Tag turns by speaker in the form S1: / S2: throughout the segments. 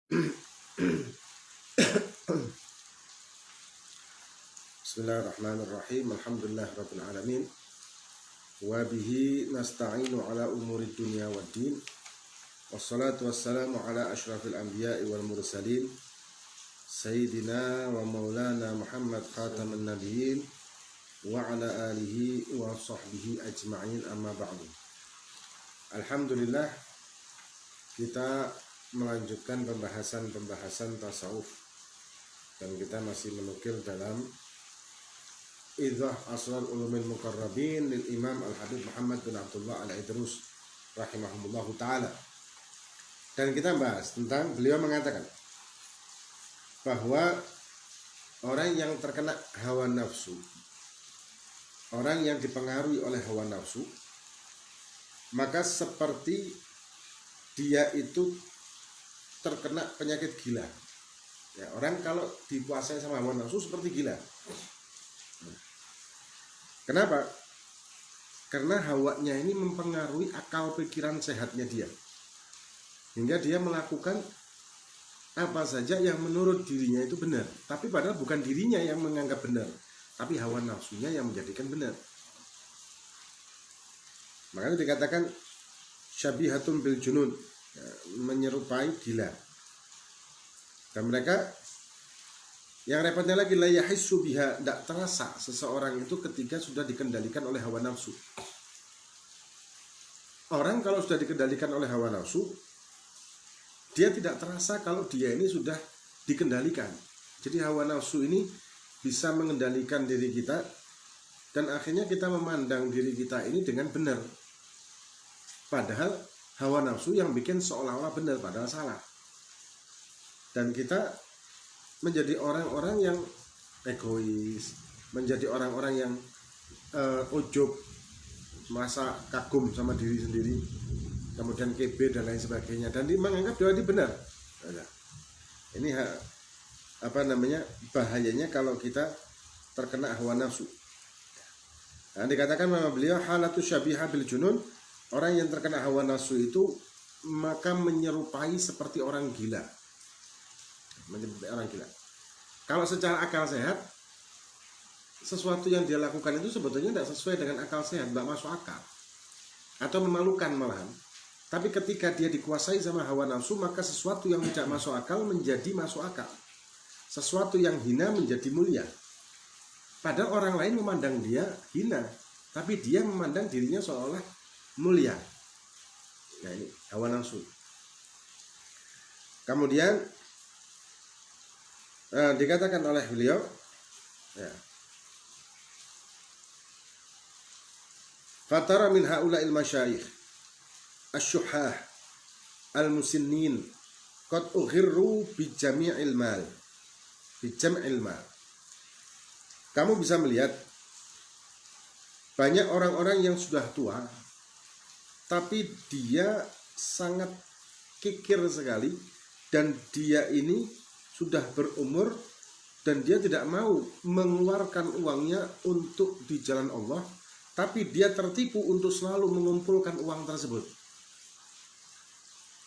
S1: Bismillahirrahmanirrahim. Alhamdulillahirabbil alamin. Wa bihi nasta'inu ala umuri dunya waddin. Wassalatu wassalamu ala asyrafil anbiya'i wal mursalin. Sayyidina wa maulana Muhammad khataman nabiyyin wa ala alihi wa sahbihi ajma'in, amma ba'du. Alhamdulillah, kita melanjutkan pembahasan tasawuf, dan kita masih menukil dalam Idzah Asrar Ulumil Muqarrabin lil Imam Al-Habib Muhammad bin Abdullah Al-Idrus rahimahumullahu ta'ala. Dan kita bahas tentang, beliau mengatakan bahwa orang yang terkena hawa nafsu, orang yang dipengaruhi oleh hawa nafsu, maka seperti dia itu terkena penyakit gila. Ya, orang kalau dikuasai sama hawa nafsu seperti gila. Kenapa? Karena hawanya ini mempengaruhi akal pikiran sehatnya dia, hingga dia melakukan apa saja yang menurut dirinya itu benar, tapi padahal bukan dirinya yang menganggap benar, tapi hawa nafsunya yang menjadikan benar. Makanya dikatakan syabihatun bil junun, ya, menyerupai gila. Dan mereka, yang repotnya lagi, la yahissu biha, tidak terasa seseorang itu ketika sudah dikendalikan oleh hawa nafsu. Orang kalau sudah dikendalikan oleh hawa nafsu, dia tidak terasa kalau dia ini sudah dikendalikan. Jadi hawa nafsu ini bisa mengendalikan diri kita, dan akhirnya kita memandang diri kita ini dengan benar, padahal hawa nafsu yang bikin seolah-olah benar padahal salah. Dan kita menjadi orang-orang yang egois, menjadi orang-orang yang ujub, merasa kagum sama diri sendiri, kemudian kebe dan lain sebagainya, dan menganggap dia benar. Ini bahayanya kalau kita terkena hawa nafsu. Nah, dikatakan sama beliau halatu syabiha bil junun, orang yang terkena hawa nafsu itu maka menyerupai seperti orang gila. Kalau secara akal sehat, sesuatu yang dia lakukan itu sebetulnya tidak sesuai dengan akal sehat, tidak masuk akal, atau memalukan malahan. Tapi ketika dia dikuasai sama hawa nafsu, maka sesuatu yang tidak masuk akal menjadi masuk akal, sesuatu yang hina menjadi mulia. Padahal orang lain memandang dia hina, tapi dia memandang dirinya seolah mulia. Nah, ini hawa nafsu. Kemudian dikatakan oleh beliau, ya, fatara min haula'il masyayikh asy-syuhah al-musinnin qad ughirru bi jami'il mal, Kamu bisa melihat banyak orang-orang yang sudah tua, tapi dia sangat kikir sekali, dan dia ini sudah berumur, dan dia tidak mau mengeluarkan uangnya untuk di jalan Allah, tapi dia tertipu untuk selalu mengumpulkan uang tersebut.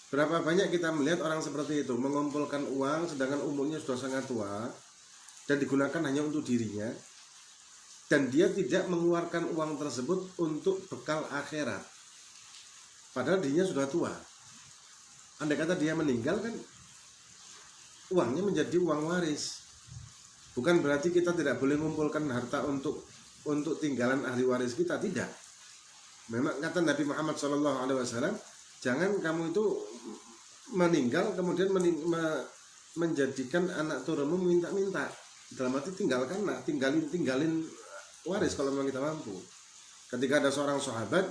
S1: Berapa banyak kita melihat orang seperti itu, mengumpulkan uang sedangkan umurnya sudah sangat tua dan digunakan hanya untuk dirinya, dan dia tidak mengeluarkan uang tersebut untuk bekal akhirat, padahal dirinya sudah tua. Andai kata dia meninggal, kan uangnya menjadi uang waris. Bukan berarti kita tidak boleh mengumpulkan harta untuk tinggalan ahli waris kita, tidak. Memang kata Nabi Muhammad SAW, jangan kamu itu meninggal kemudian menjadikan anak turunmu minta-minta. Dalam arti tinggalin waris kalau memang kita mampu. Ketika ada seorang sahabat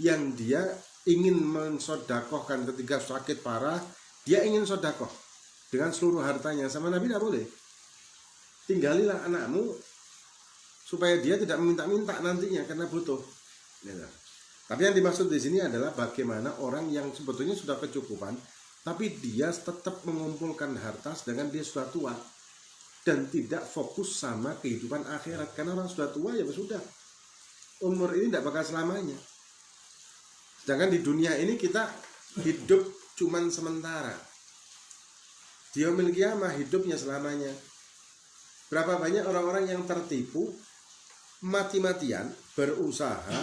S1: yang dia ingin mensodakohkan ketika sakit parah, dia ingin sodakoh dengan seluruh hartanya, sama Nabi tidak boleh. Tinggalilah anakmu supaya dia tidak meminta-minta nantinya karena butuh. Tapi yang dimaksud di sini adalah bagaimana orang yang sebetulnya sudah kecukupan, tapi dia tetap mengumpulkan harta sedangkan dia sudah tua dan tidak fokus sama kehidupan akhirat. Karena orang sudah tua, ya sudah, umur ini tidak bakal selamanya. Sedangkan di dunia ini kita hidup cuman sementara. di yaumil qiyamah hidupnya selamanya. Berapa banyak orang-orang yang tertipu, mati-matian berusaha,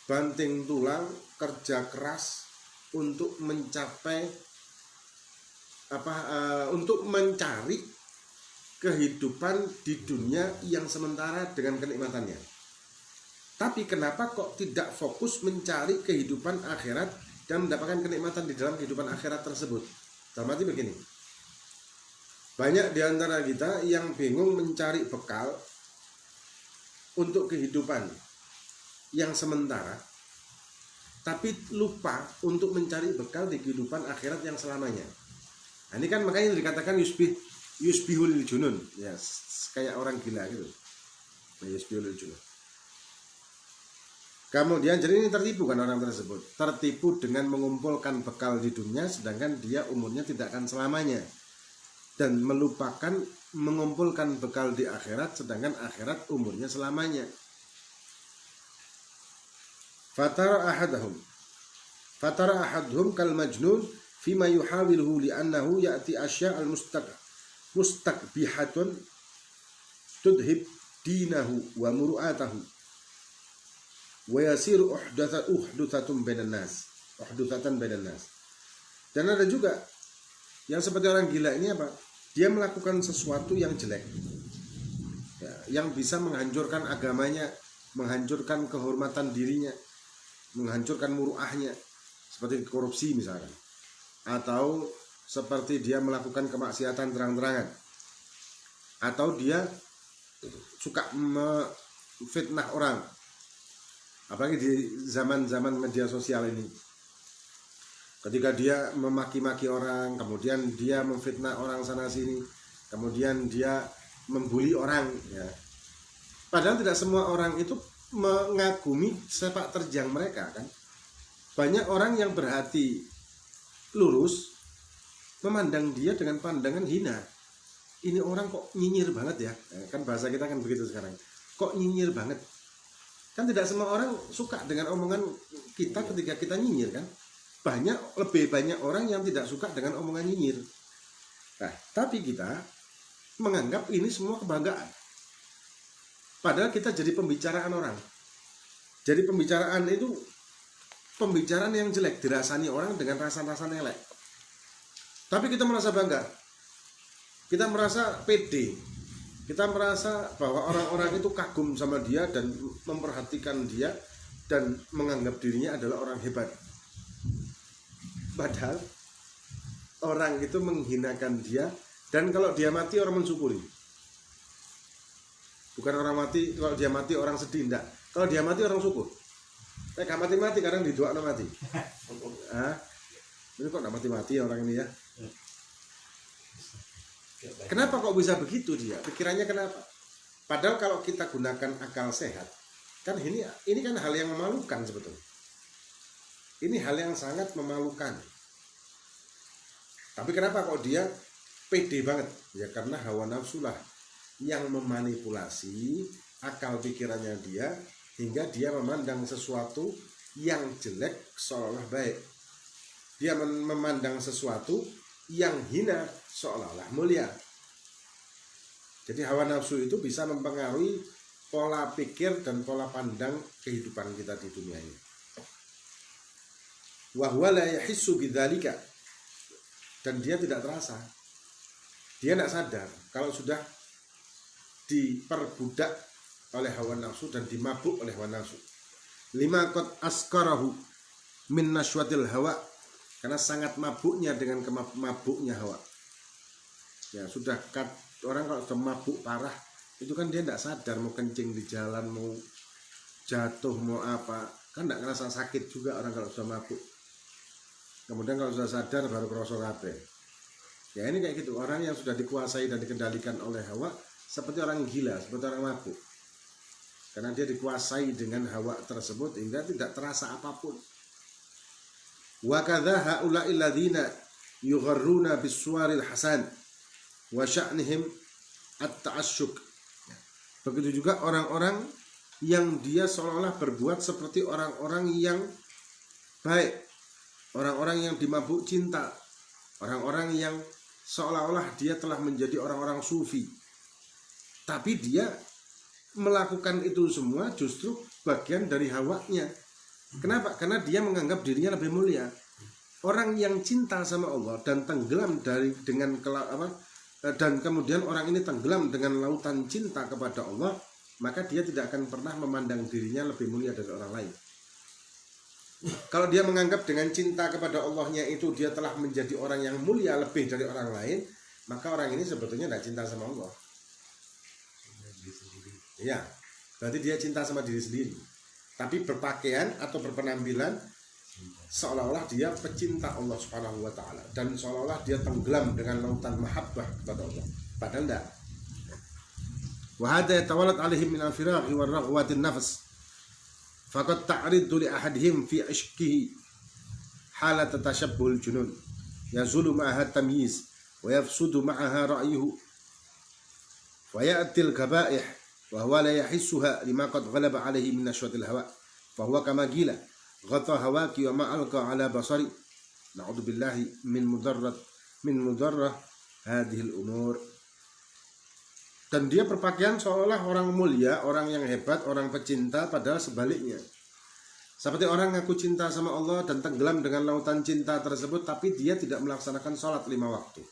S1: banting tulang, kerja keras untuk mencapai untuk mencari kehidupan di dunia yang sementara dengan kenikmatannya. Tapi kenapa kok tidak fokus mencari kehidupan akhirat dan mendapatkan kenikmatan di dalam kehidupan akhirat tersebut? Dalam arti begini, banyak di antara kita yang bingung mencari bekal untuk kehidupan yang sementara, tapi lupa untuk mencari bekal di kehidupan akhirat yang selamanya. Nah, ini kan makanya dikatakan yusbihul junun, ya, kayak orang gila gitu. Yusbihul junun. Kemudian jadi ini tertipu kan orang tersebut, tertipu dengan mengumpulkan bekal di dunia sedangkan dia umurnya tidak akan selamanya, dan melupakan mengumpulkan bekal di akhirat sedangkan akhirat umurnya selamanya. Fatara ahaduhum kal majnun fima yuhawiluhu li'annahu ya'ti asya al-mustaqbihatun tudhib dinahu wa muru'atahu wa yasiru uhdutatan bainan nas. Dan ada juga yang seperti orang gila ini apa? Dia melakukan sesuatu yang jelek, ya, yang bisa menghancurkan agamanya, menghancurkan kehormatan dirinya, menghancurkan muruahnya, seperti korupsi misalkan, atau seperti dia melakukan kemaksiatan terang-terangan, atau dia suka memfitnah orang, apalagi di zaman-zaman media sosial ini. Ketika dia memaki-maki orang, kemudian dia memfitnah orang sana sini, kemudian dia membuli orang, ya. Padahal tidak semua orang itu mengagumi sepak terjang mereka kan. Banyak orang yang berhati lurus memandang dia dengan pandangan hina. Ini orang kok nyinyir banget ya. Kan bahasa kita kan begitu sekarang. Kok nyinyir banget. Kan tidak semua orang suka dengan omongan kita ketika kita nyinyir kan. Lebih banyak orang yang tidak suka dengan omongan nyinyir. Nah, tapi kita menganggap ini semua kebanggaan. Padahal kita jadi pembicaraan orang. Jadi pembicaraan itu pembicaraan yang jelek, dirasani orang dengan rasa-rasa nelek. Tapi kita merasa bangga. Kita merasa pede. Kita merasa bahwa orang-orang itu kagum sama dia dan memperhatikan dia dan menganggap dirinya adalah orang hebat. Padahal orang itu menghinakan dia, dan kalau dia mati orang mensyukuri. Bukan orang mati, kalau dia mati orang sedih, enggak. Kalau dia mati orang syukur. Gak mati-mati kadang didoakan mati. Ini kok gak mati-mati orang ini ya. Kenapa kok bisa begitu dia? Pikirannya kenapa? Padahal kalau kita gunakan akal sehat, kan ini kan hal yang memalukan sebetulnya. Ini hal yang sangat memalukan. Tapi kenapa kok dia pede banget? Ya karena hawa nafsu lah yang memanipulasi akal pikirannya dia, hingga dia memandang sesuatu yang jelek seolah-olah baik. Dia memandang sesuatu yang hina seolah-olah mulia. Jadi hawa nafsu itu bisa mempengaruhi pola pikir dan pola pandang kehidupan kita di dunia ini. Wa huwa la yahissu bidzalika, dan dia tidak terasa. Dia tidak sadar kalau sudah diperbudak oleh hawa nafsu dan dimabuk oleh hawa nafsu. Lima qad askarahu min nashwatil hawa, karena sangat mabuknya dengan mabuknya hawa. Ya sudah, orang kalau sudah mabuk parah itu kan dia tidak sadar mau kencing di jalan, mau jatuh, mau apa, kan tidak ngerasa sakit juga orang kalau sudah mabuk. Kemudian kalau sudah sadar baru kerasa kabeh. Ya ini kayak gitu, orang yang sudah dikuasai dan dikendalikan oleh hawa seperti orang gila, seperti orang mabuk. Karena dia dikuasai dengan hawa tersebut hingga tidak terasa apapun. Wa kadza haula'il ladzina yugharruna bis-suwaril hasan wa sya'nihim at-ta'asyuk. Begitu juga orang-orang yang dia seolah-olah berbuat seperti orang-orang yang baik, orang-orang yang dimabuk cinta, orang-orang yang seolah-olah dia telah menjadi orang-orang sufi. Tapi dia melakukan itu semua justru bagian dari hawanya. Kenapa? Karena dia menganggap dirinya lebih mulia. Orang yang cinta sama Allah dan tenggelam dan kemudian orang ini tenggelam dengan lautan cinta kepada Allah, maka dia tidak akan pernah memandang dirinya lebih mulia dari orang lain. Kalau dia menganggap dengan cinta kepada Allahnya itu dia telah menjadi orang yang mulia lebih dari orang lain, maka orang ini sebetulnya tidak cinta sama Allah. Ya, berarti dia cinta sama diri sendiri. Tapi berpakaian atau berpenampilan seolah-olah dia pecinta Allah Subhanahu wa taala dan seolah-olah dia tenggelam dengan lautan mahabbah kepada Allah. Padahal tidak. Wa hadza yatawallat alaihim min al-firaghi wa raghwati an-nafs. Faqad ta'ridu li ahadihim fi ishqihi halat tashabbuhul junun. Yazulu ma'aha tamyiz wa yafsudu ma'aha ra'yuhu. Wa ya'til kaba'ih wa huwa la yahissuha lima qad ghalaba alaihi min nashwatil hawa. Fa huwa kama qila ghata hawaki wa ma alqa ala basari. Na'udzubillahi min mudarrah hadhil umur. Dan dia berpakaian seolah orang mulia, orang yang hebat, orang pecinta, padahal sebaliknya. Seperti orang ngaku cinta sama Allah dan tenggelam dengan lautan cinta tersebut, tapi dia tidak melaksanakan sholat 5 waktu.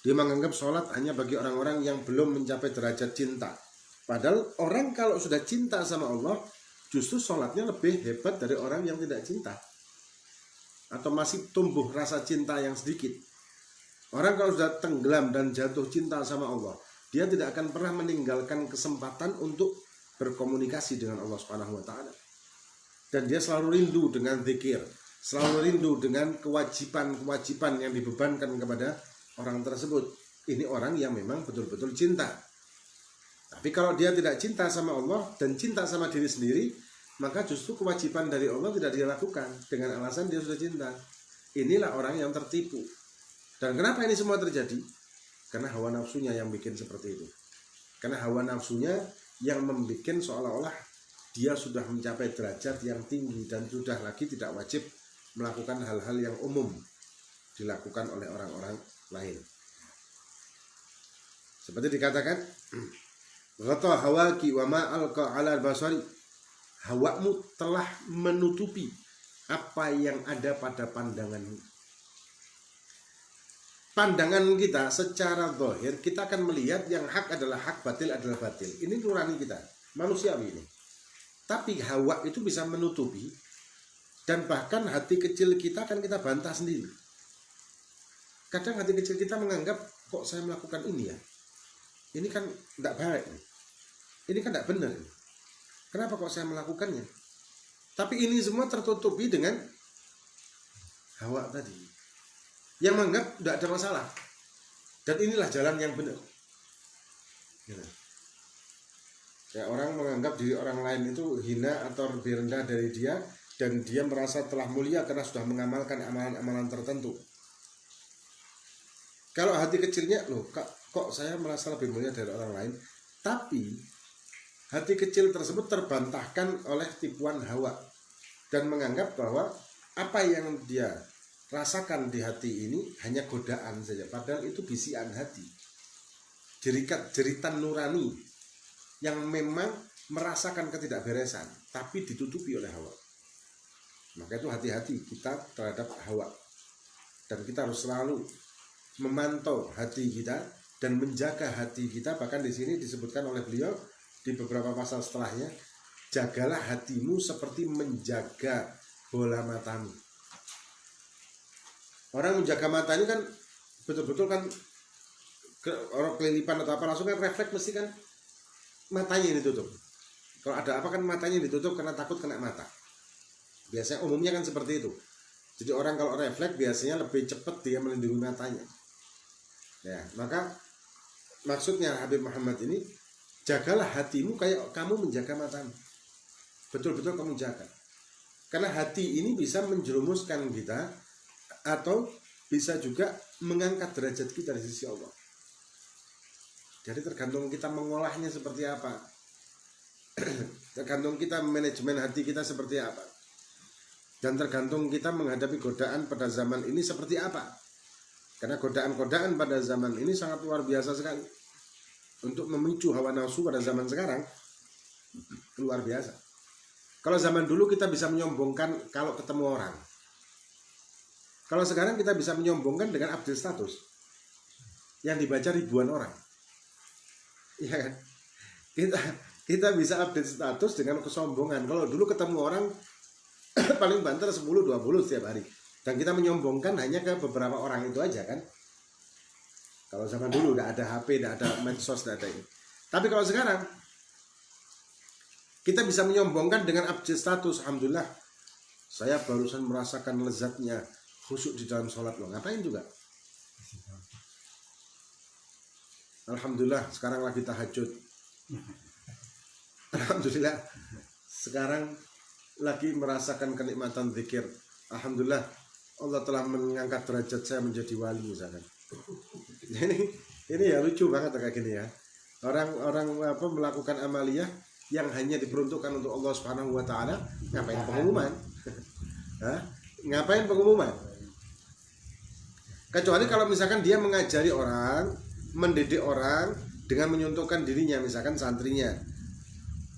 S1: Dia menganggap sholat hanya bagi orang-orang yang belum mencapai derajat cinta. Padahal orang kalau sudah cinta sama Allah, justru sholatnya lebih hebat dari orang yang tidak cinta. Atau masih tumbuh rasa cinta yang sedikit. Orang kalau sudah tenggelam dan jatuh cinta sama Allah, dia tidak akan pernah meninggalkan kesempatan untuk berkomunikasi dengan Allah Subhanahu wa taala. Dan dia selalu rindu dengan zikir, selalu rindu dengan kewajiban-kewajiban yang dibebankan kepada orang tersebut. Ini orang yang memang betul-betul cinta. Tapi kalau dia tidak cinta sama Allah dan cinta sama diri sendiri, maka justru kewajiban dari Allah tidak dia lakukan dengan alasan dia sudah cinta. Inilah orang yang tertipu. Dan kenapa ini semua terjadi? Karena hawa nafsunya yang bikin seperti itu. Karena hawa nafsunya yang membuat seolah-olah dia sudah mencapai derajat yang tinggi dan sudah lagi tidak wajib melakukan hal-hal yang umum dilakukan oleh orang-orang lain. Seperti dikatakan, ghata hawaki wa ma alqa ala basari. Hawamu telah menutupi apa yang ada pada pandanganmu. Pandangan kita secara zahir kita akan melihat yang hak adalah hak, batil adalah batil. Ini nurani kita, manusiawi ini. Tapi hawa itu bisa menutupi dan bahkan hati kecil kita akan kita bantah sendiri. Kadang hati kecil kita menganggap kok saya melakukan ini ya. Ini kan tidak baik. Ini kan tidak benar. Kenapa kok saya melakukannya? Tapi ini semua tertutupi dengan hawa tadi. Yang menganggap tidak ada masalah. Dan inilah jalan yang benar. Ya, orang menganggap diri orang lain itu hina atau lebih rendah dari dia, dan dia merasa telah mulia karena sudah mengamalkan amalan-amalan tertentu. Kalau hati kecilnya, loh kok saya merasa lebih mulia dari orang lain, tapi hati kecil tersebut terbantahkan oleh tipuan hawa dan menganggap bahwa apa yang dia rasakan di hati ini hanya godaan saja, padahal itu bisikan hati, jeritan nurani yang memang merasakan ketidakberesan tapi ditutupi oleh hawa. Maka itu hati-hati kita terhadap hawa, dan kita harus selalu memantau hati kita dan menjaga hati kita. Bahkan di sini disebutkan oleh beliau di beberapa pasal setelahnya, jagalah hatimu seperti menjaga bola matamu. Orang menjaga mata ini kan betul-betul kan orang kelilipan atau apa langsung kan refleks, mesti kan matanya ditutup. Kalau ada apa kan matanya ditutup karena takut kena mata. Biasanya umumnya kan seperti itu. Jadi orang kalau refleks biasanya lebih cepat dia melindungi matanya. Ya, maka maksudnya Habib Muhammad ini, jagalah hatimu kayak kamu menjaga matamu. Betul-betul kamu jaga. Karena hati ini bisa menjerumuskan kita atau bisa juga mengangkat derajat kita di sisi Allah. Jadi tergantung kita mengolahnya seperti apa. Tergantung kita manajemen hati kita seperti apa. Dan tergantung kita menghadapi godaan pada zaman ini seperti apa. Karena godaan-godaan pada zaman ini sangat luar biasa sekali. Untuk memicu hawa nafsu pada zaman sekarang luar biasa. Kalau zaman dulu kita bisa menyombongkan kalau ketemu orang. Kalau sekarang kita bisa menyombongkan dengan update status yang dibaca ribuan orang. Iya kan? Kita bisa update status dengan kesombongan. Kalau dulu ketemu orang paling banter 10-20 setiap hari. Dan kita menyombongkan hanya ke beberapa orang itu aja kan. Kalau zaman dulu tidak ada HP, tidak ada medsos, tidak ada ini. Tapi kalau sekarang kita bisa menyombongkan dengan update status. Alhamdulillah, saya barusan merasakan lezatnya khusyuk di dalam sholat loh. Ngapain juga? Alhamdulillah, sekarang lagi tahajud. Alhamdulillah, sekarang lagi merasakan kenikmatan zikir. Alhamdulillah, Allah telah mengangkat derajat saya menjadi wali misalkan. Ini ya lucu banget kayak gini ya. Orang melakukan amaliyah yang hanya diperuntukkan untuk Allah Subhanahu wa taala, ngapain pengumuman? Ngapain pengumuman? Kecuali kalau misalkan dia mengajari orang, mendidik orang dengan menyuntukkan dirinya, misalkan santrinya.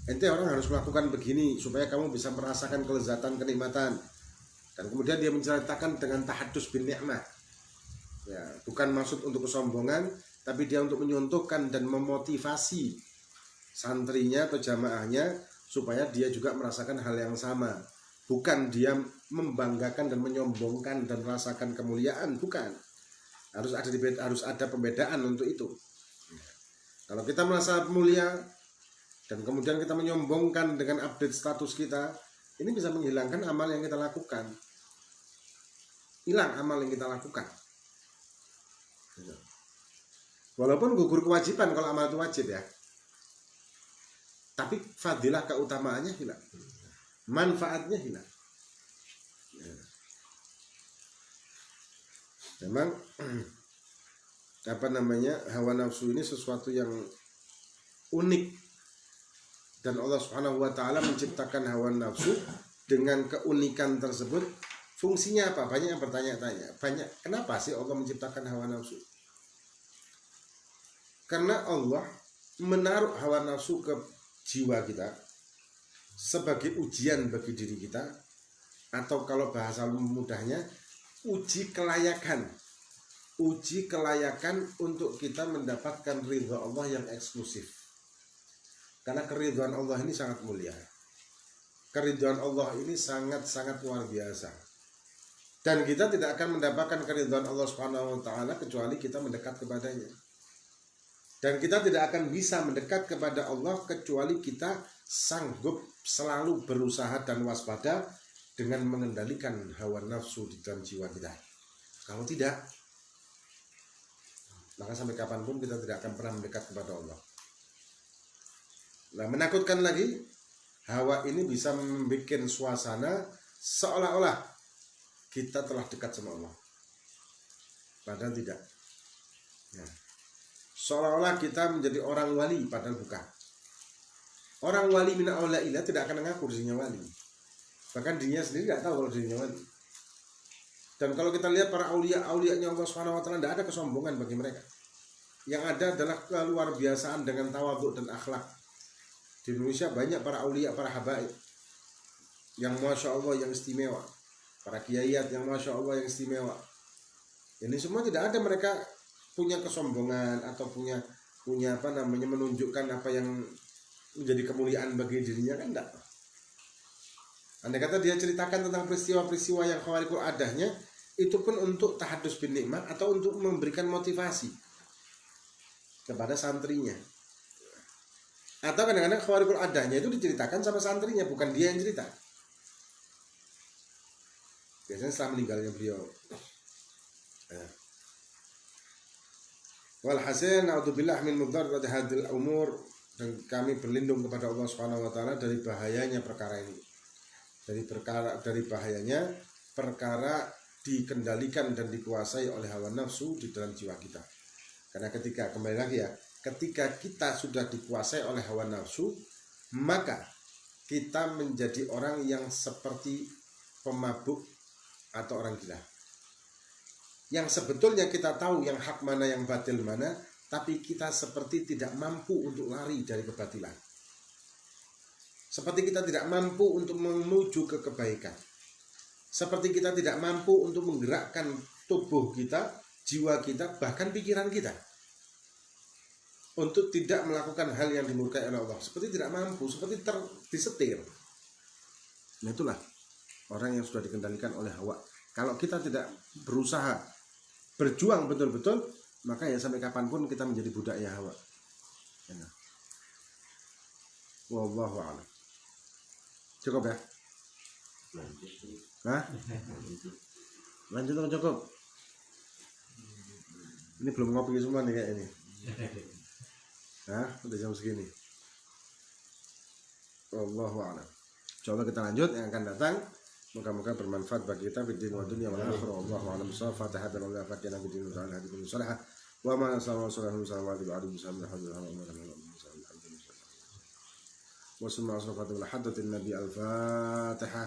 S1: Ente orang harus melakukan begini supaya kamu bisa merasakan kelezatan, kenikmatan. Dan kemudian dia menceritakan dengan tahadus bin ni'mah. Ya, bukan maksud untuk kesombongan, tapi dia untuk menyuntukkan dan memotivasi santrinya atau jamaahnya supaya dia juga merasakan hal yang sama. Bukan dia membanggakan dan menyombongkan dan merasakan kemuliaan, bukan. Harus ada pembedaan untuk itu. Kalau kita merasa mulia dan kemudian kita menyombongkan dengan update status kita, ini bisa menghilangkan amal yang kita lakukan. Hilang amal yang kita lakukan. Walaupun gugur kewajiban kalau amal itu wajib ya, tapi fadilah keutamaannya hilang, manfaatnya hilang. Memang hawa nafsu ini sesuatu yang unik, dan Allah Subhanahu wa taala menciptakan hawa nafsu dengan keunikan tersebut. Fungsinya apa? Banyak yang bertanya-tanya. Kenapa sih Allah menciptakan hawa nafsu? Karena Allah menaruh hawa nafsu ke jiwa kita sebagai ujian bagi diri kita, atau kalau bahasa mudahnya uji kelayakan untuk kita mendapatkan ridha Allah yang eksklusif. Karena keridhaan Allah ini sangat mulia, keridhaan Allah ini sangat-sangat luar biasa, dan kita tidak akan mendapatkan keridhaan Allah Subhanahu wa taala kecuali kita mendekat kepadanya. Dan kita tidak akan bisa mendekat kepada Allah kecuali kita sanggup selalu berusaha dan waspada dengan mengendalikan hawa nafsu di dalam jiwa kita. Kalau tidak, maka sampai kapanpun kita tidak akan pernah mendekat kepada Allah. Nah, menakutkan lagi, hawa ini bisa membuat suasana seolah-olah kita telah dekat sama Allah, padahal tidak. Ya. Seolah-olah kita menjadi orang wali, padahal bukan. Orang wali min aulailah tidak akan mengaku dirinya wali. Bahkan dirinya sendiri tidak tahu kalau dirinya wali. Dan kalau kita lihat para aulia-aulianya Allah Subhanahu wa taala, tidak ada kesombongan bagi mereka. Yang ada adalah keluar biasaan dengan tawadhu dan akhlak. Di Indonesia banyak para aulia, para habaib yang masya Allah, yang istimewa. Para kiaiat yang masya Allah, yang istimewa. Ini semua tidak ada mereka punya kesombongan atau punya menunjukkan apa yang menjadi kemuliaan bagi dirinya, kan enggak. Andai kata dia ceritakan tentang peristiwa-peristiwa yang khawariqul adahnya, itu pun untuk tahadus bin nikmah atau untuk memberikan motivasi kepada santrinya. Atau kadang-kadang khawariqul adahnya itu diceritakan sama santrinya, bukan dia yang cerita. Biasanya setelah meninggalnya beliau. Walhasil na'udzubillah min mudarrati hadhil umur, dan kami berlindung kepada Allah Subhanahu wa taala dari bahayanya perkara ini. Dari bahayanya perkara dikendalikan dan dikuasai oleh hawa nafsu di dalam jiwa kita. Karena ketika kita sudah dikuasai oleh hawa nafsu, maka kita menjadi orang yang seperti pemabuk atau orang gila, yang sebetulnya kita tahu yang hak mana, yang batil mana, tapi kita seperti tidak mampu untuk lari dari kebatilan. Seperti kita tidak mampu untuk menuju ke kebaikan. Seperti kita tidak mampu untuk menggerakkan tubuh kita, jiwa kita, bahkan pikiran kita untuk tidak melakukan hal yang dimurkai oleh Allah. Seperti tidak mampu, seperti disetir. Nah, itulah orang yang sudah dikendalikan oleh hawa. Kalau kita tidak berusaha berjuang betul-betul, maka ya sampai kapanpun kita menjadi budaknya hawa. Ya. Wallahu a'lam. Cukup ya? Hah? Lanjut atau cukup? Ini belum ngopi semua nih kayak ini. Hah? Udah jam segini. Wallahu a'lam. Insyaallah kita lanjut yang akan datang. Moga-moga bermanfaat bagi kita di dunia wa dunia wal akhirah. Wallahu a'lam bissawab. Fatihah dan Allah fatihah bi din ta'ala hadikum salihah. Wa ma sallallahu alaihi wasallam wa alihi wasallam. Wa sallallahu alaihi wa sallam. Al-Fatihah.